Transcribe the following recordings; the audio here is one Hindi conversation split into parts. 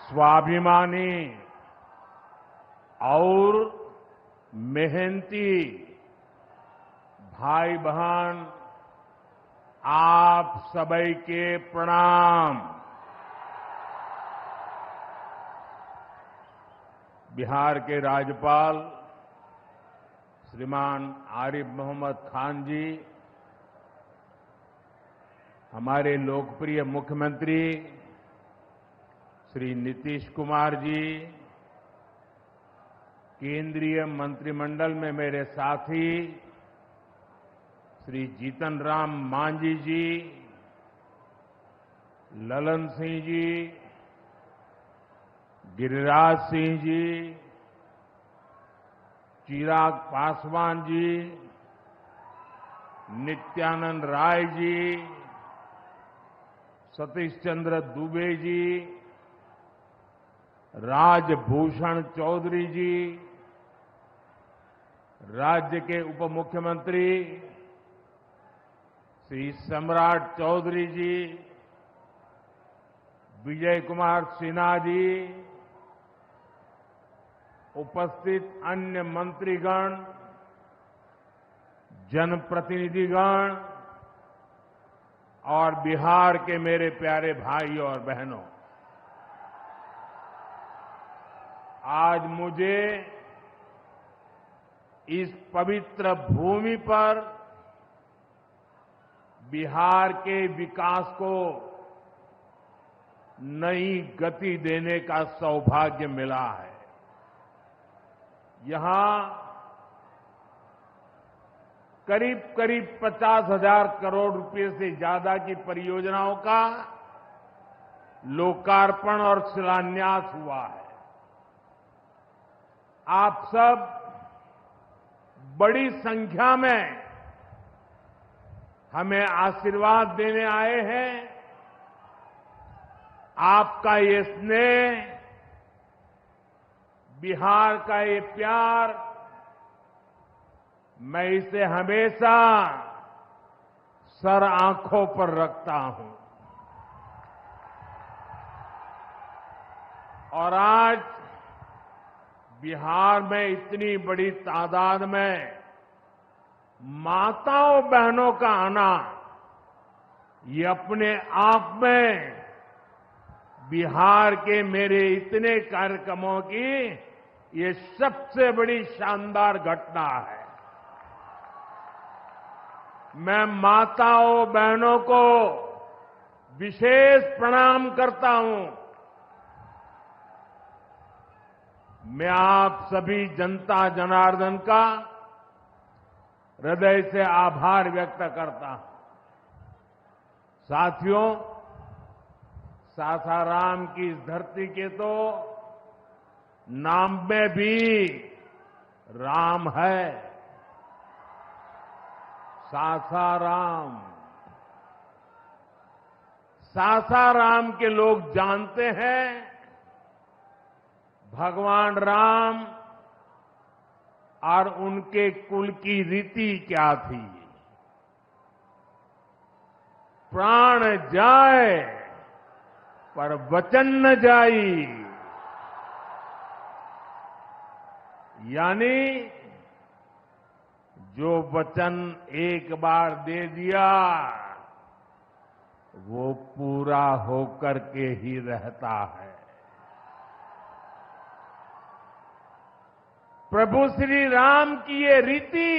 स्वाभिमानी और मेहनती भाई बहन आप सभी के प्रणाम। बिहार के राज्यपाल श्रीमान आरिफ मोहम्मद खान जी, हमारे लोकप्रिय मुख्यमंत्री श्री नीतीश कुमार जी, केंद्रीय मंत्रिमंडल में मेरे साथी श्री जीतन राम मांझी जी, ललन सिंह जी, गिरिराज सिंह जी, चिराग पासवान जी, नित्यानंद राय जी, सतीश चंद्र दुबे जी, राजभूषण चौधरी जी, राज्य के उप मुख्यमंत्री श्री सम्राट चौधरी जी, विजय कुमार सिन्हा जी, उपस्थित अन्य मंत्रीगण, जनप्रतिनिधिगण और बिहार के मेरे प्यारे भाइयों और बहनों, आज मुझे इस पवित्र भूमि पर बिहार के विकास को नई गति देने का सौभाग्य मिला है। यहां करीब करीब 50,000 करोड़ रुपए से ज्यादा की परियोजनाओं का लोकार्पण और शिलान्यास हुआ है। आप सब बड़ी संख्या में हमें आशीर्वाद देने आए हैं। आपका ये स्नेह, बिहार का ये प्यार, मैं इसे हमेशा सर आंखों पर रखता हूं। और आज बिहार में इतनी बड़ी तादाद में माताओं बहनों का आना, ये अपने आप में बिहार के मेरे इतने कार्यक्रमों की ये सबसे बड़ी शानदार घटना है। मैं माताओं बहनों को विशेष प्रणाम करता हूं। मैं आप सभी जनता जनार्दन का हृदय से आभार व्यक्त करता हूं। साथियों, सासाराम की इस धरती के तो नाम में भी राम है। सासाराम, सासाराम के लोग जानते हैं भगवान राम और उनके कुल की रीति क्या थी। प्राण जाए पर वचन न जाई, यानी जो वचन एक बार दे दिया वो पूरा होकर के ही रहता है। प्रभु श्री राम की ये रीति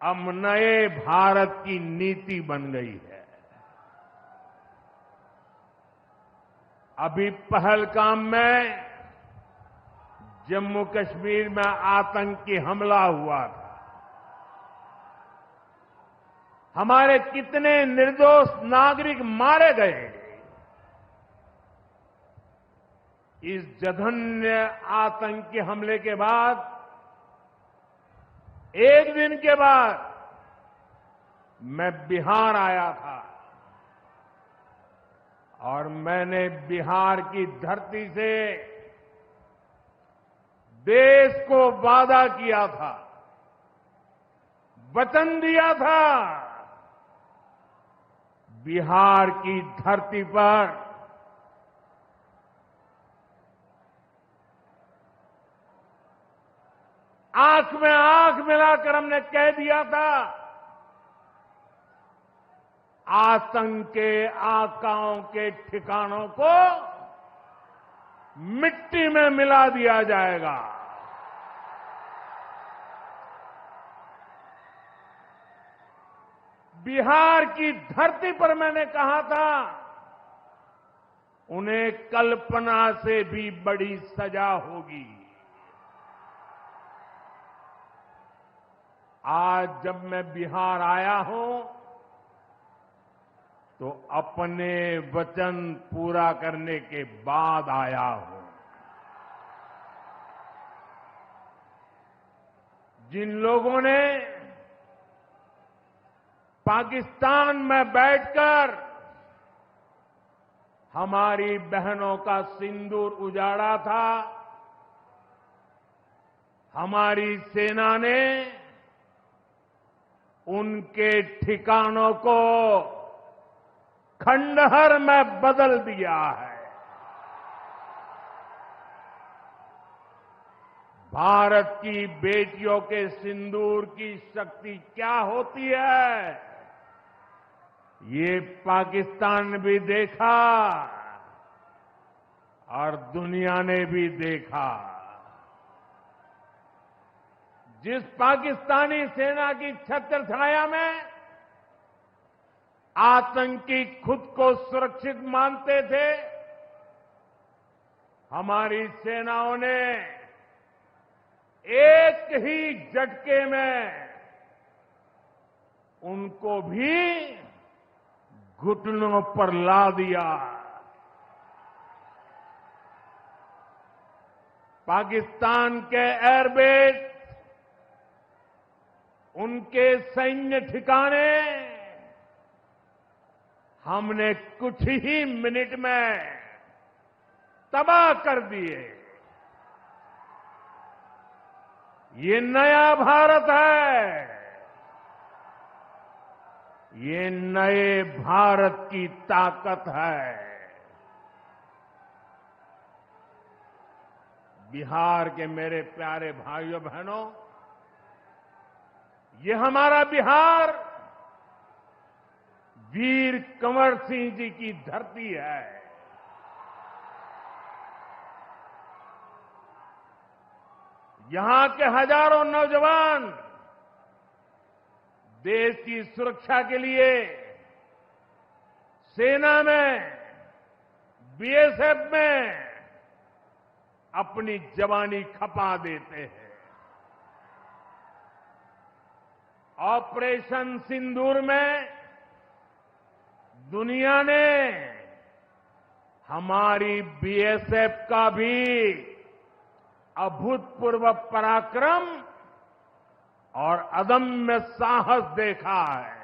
अब नए भारत की नीति बन गई है। अभी पहलगाम में जम्मू कश्मीर में आतंकी हमला हुआ था। हमारे कितने निर्दोष नागरिक मारे गए। इस जघन्य आतंकी हमले के बाद, एक दिन के बाद मैं बिहार आया था और मैंने बिहार की धरती से देश को वादा किया था, वचन दिया था, बिहार की धरती पर आंख में आंख मिलाकर हमने कह दिया था, आतंक के आकाओं के ठिकानों को मिट्टी में मिला दिया जाएगा। बिहार की धरती पर मैंने कहा था, उन्हें कल्पना से भी बड़ी सजा होगी। आज जब मैं बिहार आया हूं तो अपने वचन पूरा करने के बाद आया हूं। जिन लोगों ने पाकिस्तान में बैठकर हमारी बहनों का सिंदूर उजाड़ा था, हमारी सेना ने उनके ठिकानों को खंडहर में बदल दिया है। भारत की बेटियों के सिंदूर की शक्ति क्या होती है, ये पाकिस्तान ने भी देखा और दुनिया ने भी देखा। जिस पाकिस्तानी सेना की छत्र छाया में आतंकी खुद को सुरक्षित मानते थे, हमारी सेनाओं ने एक ही झटके में उनको भी घुटनों पर ला दिया। पाकिस्तान के एयरबेस, उनके सैन्य ठिकाने हमने कुछ ही मिनट में तबाह कर दिए। ये नया भारत है, ये नए भारत की ताकत है। बिहार के मेरे प्यारे भाइयों बहनों, ये हमारा बिहार वीर कंवर सिंह जी की धरती है। यहां के हजारों नौजवान देश की सुरक्षा के लिए सेना में, बीएसएफ में अपनी जवानी खपा देते हैं। ऑपरेशन सिंदूर में दुनिया ने हमारी बीएसएफ का भी अभूतपूर्व पराक्रम और अदम्य साहस देखा है।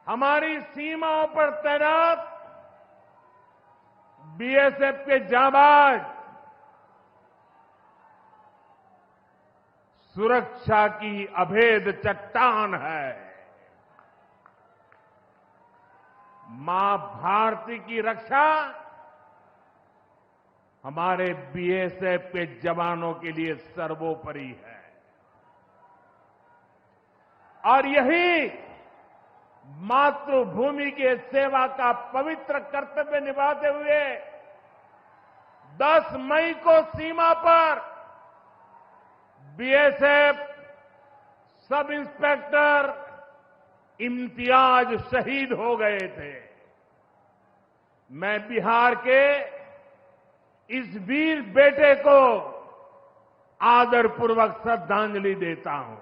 हमारी सीमाओं पर तैनात बीएसएफ के जाबाज सुरक्षा की अभेद चट्टान है। मां भारती की रक्षा हमारे बीएसएफ के जवानों के लिए सर्वोपरि है। और यही मातृभूमि के सेवा का पवित्र कर्तव्य निभाते हुए 10 मई को सीमा पर बीएसएफ सब इंस्पेक्टर इम्तियाज शहीद हो गए थे। मैं बिहार के इस वीर बेटे को आदरपूर्वक श्रद्धांजलि देता हूं।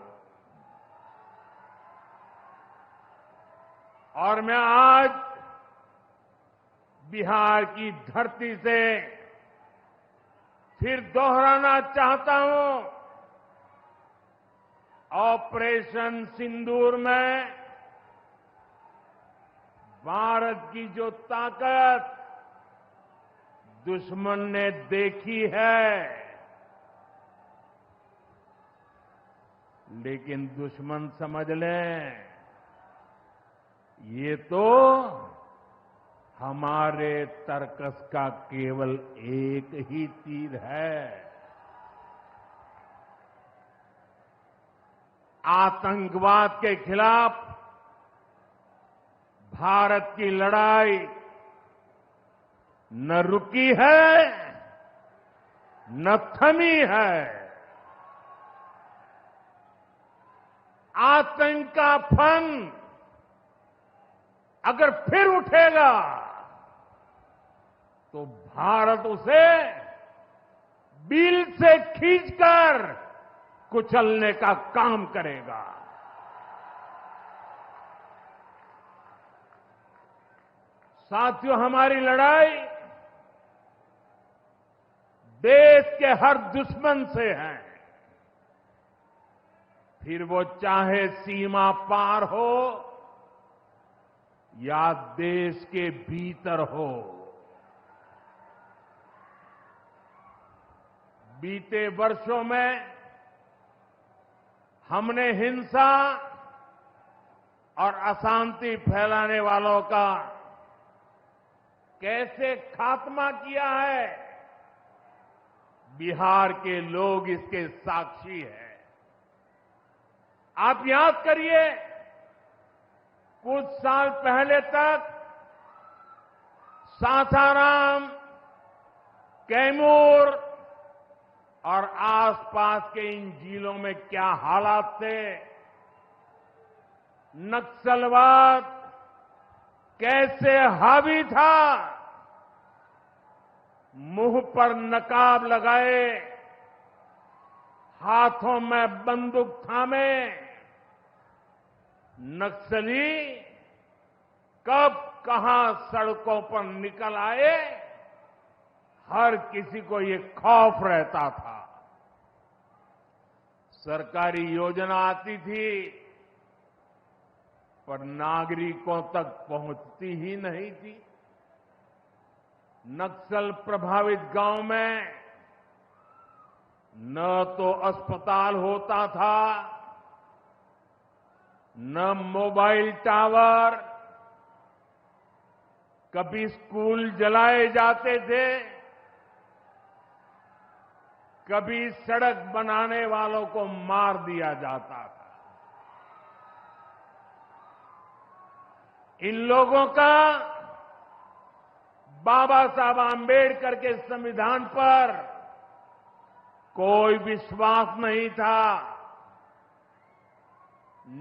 और मैं आज बिहार की धरती से फिर दोहराना चाहता हूं, ऑपरेशन सिंदूर में भारत की जो ताकत दुश्मन ने देखी है, लेकिन दुश्मन समझ लें, ये तो हमारे तर्कस का केवल एक ही तीर है। आतंकवाद के खिलाफ भारत की लड़ाई न रुकी है, न थमी है। आतंक का फन अगर फिर उठेगा तो भारत उसे बिल से खींचकर कुचलने का काम करेगा। साथियों, हमारी लड़ाई देश के हर दुश्मन से है, फिर वो चाहे सीमा पार हो या देश के भीतर हो। बीते वर्षों में हमने हिंसा और अशांति फैलाने वालों का कैसे खात्मा किया है, बिहार के लोग इसके साक्षी हैं। आप याद करिए, कुछ साल पहले तक सासाराम, कैमूर और आसपास के इन जिलों में क्या हालात थे, नक्सलवाद कैसे हावी था, मुंह पर नकाब लगाए, हाथों में बंदूक थामे नक्सली कब कहां सड़कों पर निकल आए, हर किसी को ये खौफ रहता था। सरकारी योजना आती थी पर नागरिकों तक पहुंचती ही नहीं थी। नक्सल प्रभावित गांव में न तो अस्पताल होता था, न मोबाइल टावर, कभी स्कूल जलाए जाते थे, कभी सड़क बनाने वालों को मार दिया जाता था। इन लोगों का बाबा साहब आंबेडकर के संविधान पर कोई विश्वास नहीं था।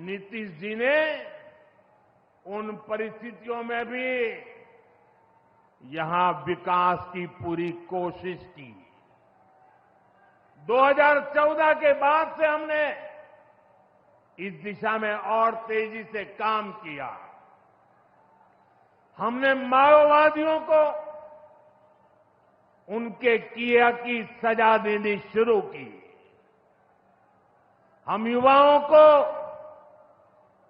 नीतीश जी ने उन परिस्थितियों में भी यहां विकास की पूरी कोशिश की। 2014 के बाद से हमने इस दिशा में और तेजी से काम किया। हमने माओवादियों को उनके किया की सजा देनी शुरू की। हम युवाओं को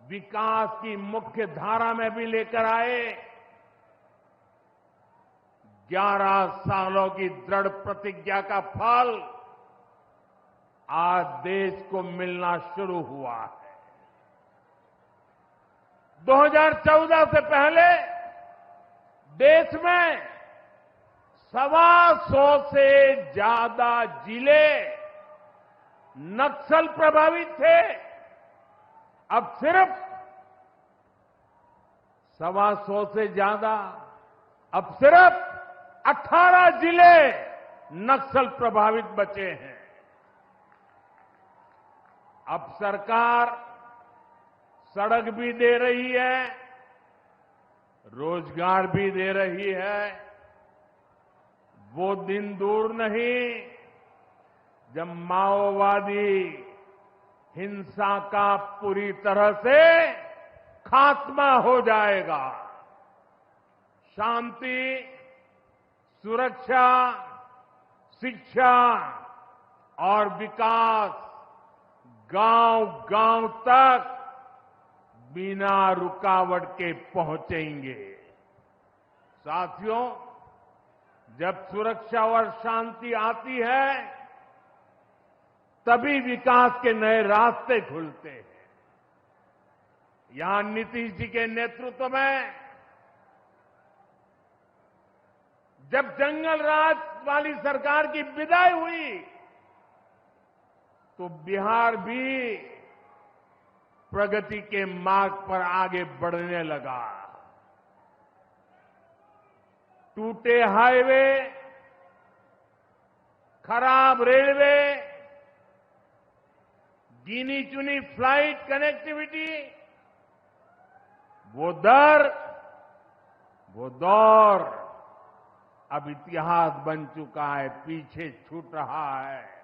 विकास की मुख्य धारा में भी लेकर आए। 11 सालों की दृढ़ प्रतिज्ञा का फल आज देश को मिलना शुरू हुआ है। 2014 से पहले देश में 125 से ज्यादा जिले नक्सल प्रभावित थे। अब सिर्फ 125 से ज्यादा, अब सिर्फ 18 जिले नक्सल प्रभावित बचे हैं। अब सरकार सड़क भी दे रही है, रोजगार भी दे रही है। वो दिन दूर नहीं जब माओवादी हिंसा का पूरी तरह से खात्मा हो जाएगा। शांति, सुरक्षा, शिक्षा और विकास गांव-गांव तक बिना रुकावट के पहुंचेंगे। साथियों, जब सुरक्षा और शांति आती है तभी विकास के नए रास्ते खुलते हैं। यहां नीतीश जी के नेतृत्व में जब जंगल राज वाली सरकार की विदाई हुई तो बिहार भी प्रगति के मार्ग पर आगे बढ़ने लगा। टूटे हाईवे, खराब रेलवे, गिनी चुनी फ्लाइट कनेक्टिविटी, वो दौर अब इतिहास बन चुका है, पीछे छूट रहा है।